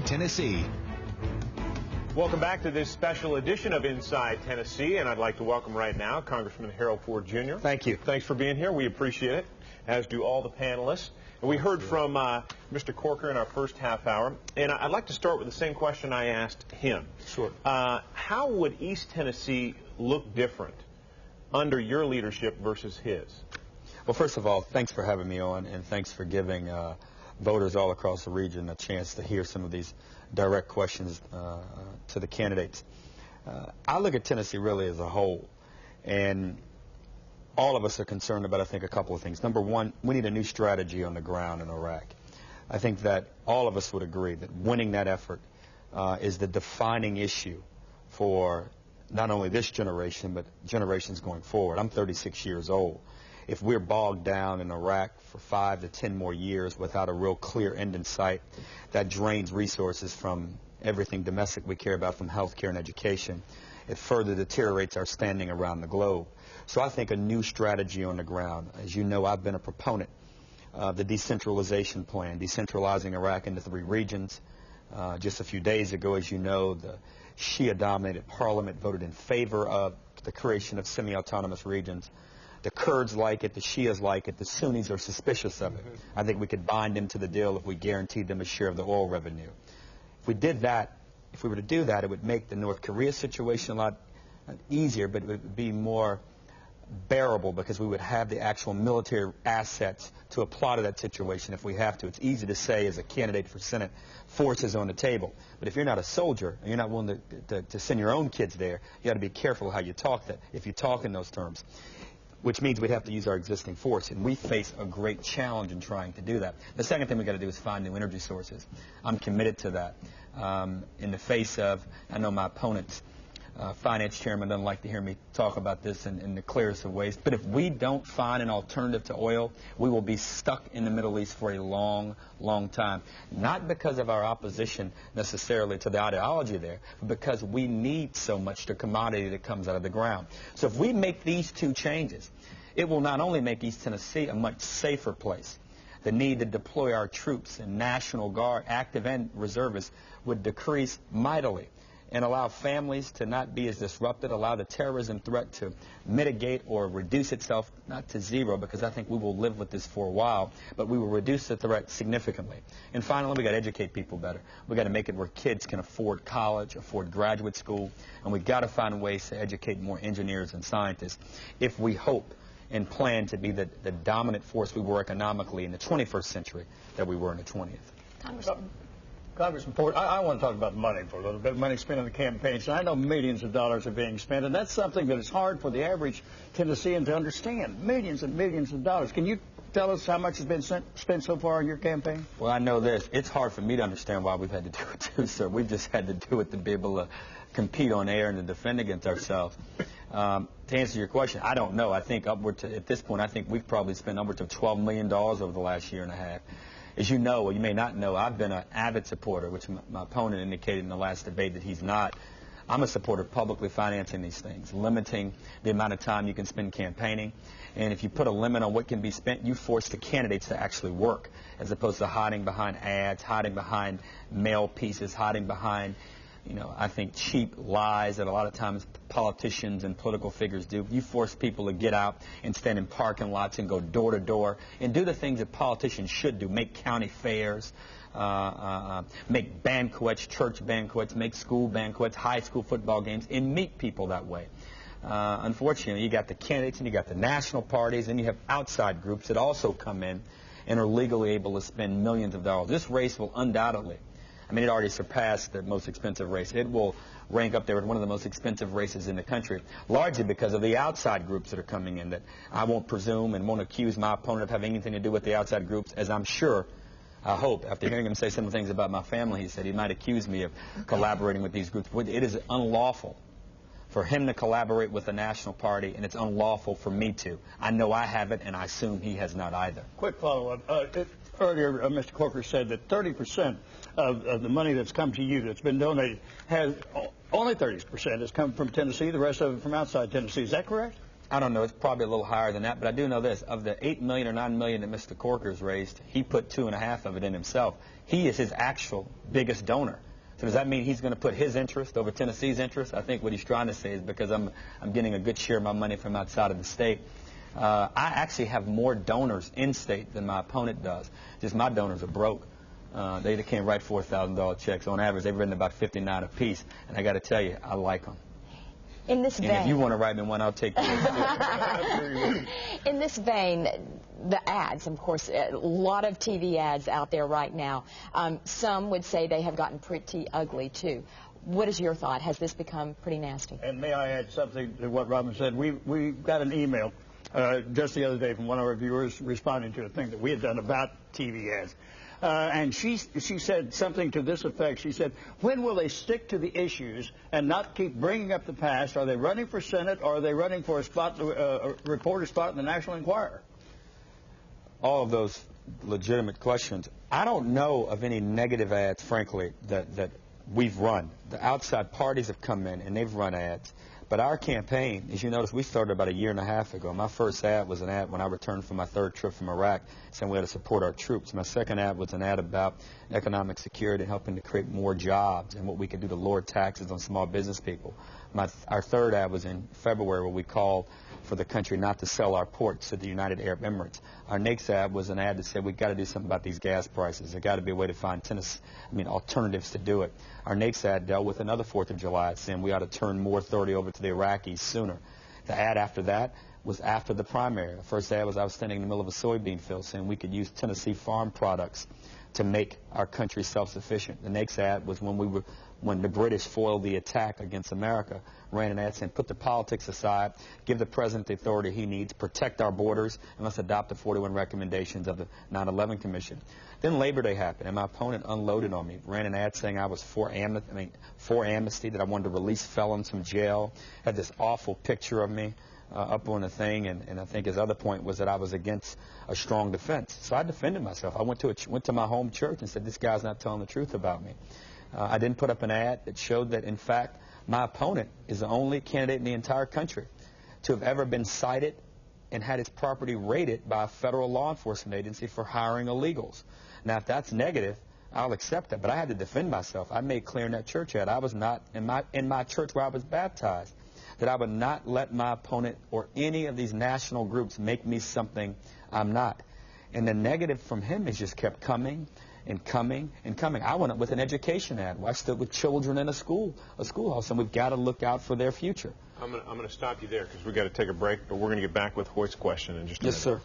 Tennessee. Welcome back to this special edition of Inside Tennessee, and I'd like to welcome right now Congressman Harold Ford Jr. Thank you. Thanks for being here. We appreciate it, as do all the panelists. And we heard from Mr. Corker in our first half hour, and I'd like to start with the same question I asked him. Sure. How would East Tennessee look different under your leadership versus his? Well, first of all, thanks for having me on, and thanks for giving voters all across the region a chance to hear some of these direct questions to the candidates. I look at Tennessee really as a whole, and all of us are concerned about, I think, a couple of things. Number one, we need a new strategy on the ground in Iraq. I think that all of us would agree that winning that effort is the defining issue for not only this generation, but generations going forward. I'm 36 years old. If we're bogged down in Iraq for 5 to 10 more years without a real clear end in sight, that drains resources from everything domestic we care about, from health care and education. It further deteriorates our standing around the globe. So I think a new strategy on the ground. As you know, I've been a proponent of the decentralization plan, decentralizing Iraq into 3 regions. Just a few days ago, as you know, the Shia-dominated parliament voted in favor of the creation of semi-autonomous regions. The Kurds like it, the Shias like it, the Sunnis are suspicious of it. I think we could bind them to the deal if we guaranteed them a share of the oil revenue. If we did that, if we were to do that, it would make the North Korea situation a lot easier, but it would be more bearable because we would have the actual military assets to apply to that situation if we have to. It's easy to say as a candidate for Senate, forces on the table. But if you're not a soldier and you're not willing to send your own kids there, you got to be careful how you talk that, if you talk in those terms, which means we'd have to use our existing force, and we face a great challenge in trying to do that. The second thing we've got to do is find new energy sources. I'm committed to that. In the face of, I know my opponent's finance chairman doesn't like to hear me talk about this in the clearest of ways, but if we don't find an alternative to oil, we will be stuck in the Middle East for a long, long time. Not because of our opposition necessarily to the ideology there, but because we need so much the commodity that comes out of the ground. So if we make these 2 changes, it will not only make East Tennessee a much safer place. The need to deploy our troops and National Guard, active and reservists, would decrease mightily and allow families to not be as disrupted, allow the terrorism threat to mitigate or reduce itself, not to zero, because I think we will live with this for a while, but we will reduce the threat significantly. And finally, we got to educate people better. We got to make it where kids can afford college, afford graduate school, and we got to find ways to educate more engineers and scientists if we hope and plan to be the dominant force we were economically in the 21st century that we were in the 20th. Congressman Ford, I want to talk about money for a little bit, money spent on the campaigns. And I know millions of dollars are being spent, and that's something that is hard for the average Tennessean to understand. Millions and millions of dollars. Can you tell us how much has been spent so far on your campaign? Well, I know this. It's hard for me to understand why we've had to do it too, sir. We've just had to do it to be able to compete on air and to defend against ourselves. To answer your question, I don't know. I think at this point, I think we've probably spent upwards of $12 million over the last year and a half. As you know, or you may not know, I've been an avid supporter, which my opponent indicated in the last debate that he's not. I'm a supporter of publicly financing these things, limiting the amount of time you can spend campaigning. And if you put a limit on what can be spent, you force the candidates to actually work, as opposed to hiding behind ads, hiding behind mail pieces, hiding behind, I think cheap lies that a lot of times politicians and political figures do. You force people to get out and stand in parking lots and go door to door and do the things that politicians should do, make county fairs, make banquets, church banquets, make school banquets, high school football games, and meet people that way. Unfortunately, you got the candidates and you got the national parties and you have outside groups that also come in and are legally able to spend millions of dollars. This race will undoubtedly, it already surpassed the most expensive race. It will rank up there with one of the most expensive races in the country, largely because of the outside groups that are coming in that I won't presume and won't accuse my opponent of having anything to do with the outside groups, as I'm sure, I hope, after hearing him say some things about my family, he said he might accuse me of collaborating with these groups. It is unlawful for him to collaborate with the national party, and it's unlawful for me to. I know I haven't, and I assume he has not either. Quick follow-up. Earlier, Mr. Corker said that 30% of the money that's come to you that's been donated only 30% has come from Tennessee, the rest of it from outside Tennessee. Is that correct? I don't know. It's probably a little higher than that, but I do know this. Of the $8 million or $9 million that Mr. Corker's raised, he put 2.5 of it in himself. He is his actual biggest donor. So does that mean he's going to put his interest over Tennessee's interest? I think what he's trying to say is because I'm getting a good share of my money from outside of the state. I actually have more donors in state than my opponent does. Just my donors are broke. They can't write $4,000 checks. On average, they've written about 59 apiece. And I got to tell you, I like them. In this vein, and if you want to write me one, I'll take yours. In this vein, the ads, of course, a lot of TV ads out there right now. Some would say they have gotten pretty ugly, too. What is your thought? Has this become pretty nasty? And may I add something to what Robin said? We got an email just the other day from one of our viewers responding to a thing that we had done about TV ads. And she said something to this effect. She said, when will they stick to the issues and not keep bringing up the past? Are they running for Senate, or are they running for a reporter spot in the National Enquirer? All of those legitimate questions. I don't know of any negative ads, frankly, that we've run. The outside parties have come in and they've run ads. But our campaign, as you notice, we started about 1.5 years ago. My first ad was an ad when I returned from my 3rd trip from Iraq, saying we had to support our troops. My second ad was an ad about economic security and helping to create more jobs and what we could do to lower taxes on small business people. Our third ad was in February, where we called for the country not to sell our ports to the United Arab Emirates. Our next ad was an ad that said we've got to do something about these gas prices. There's got to be a way to find alternatives to do it. Our next ad dealt with another 4th of July, saying we ought to turn more authority over to the Iraqis sooner. The ad after that was after the primary. The first ad was I was standing in the middle of a soybean field saying we could use Tennessee farm products to make our country self-sufficient. The next ad was when the British foiled the attack against America, ran an ad saying put the politics aside, give the president the authority he needs, protect our borders, and let's adopt the 41 recommendations of the 9/11 Commission. Then Labor Day happened, and my opponent unloaded on me, ran an ad saying I was for amnesty, that I wanted to release felons from jail, had this awful picture of me up on the thing, and I think his other point was that I was against a strong defense. So I defended myself. I went to my home church and said, this guy's not telling the truth about me. I didn't put up an ad that showed that, in fact, my opponent is the only candidate in the entire country to have ever been cited and had his property raided by a federal law enforcement agency for hiring illegals. Now, if that's negative, I'll accept that, but I had to defend myself. I made clear in that church ad I was not, in my church where I was baptized, that I would not let my opponent or any of these national groups make me something I'm not. And the negative from him has just kept coming and coming and coming. I went up with an education ad where I stood with children in a schoolhouse, and we've got to look out for their future. I'm going to stop you there because we've got to take a break, but we're going to get back with Hoyt's question in just a minute. Yes, sir.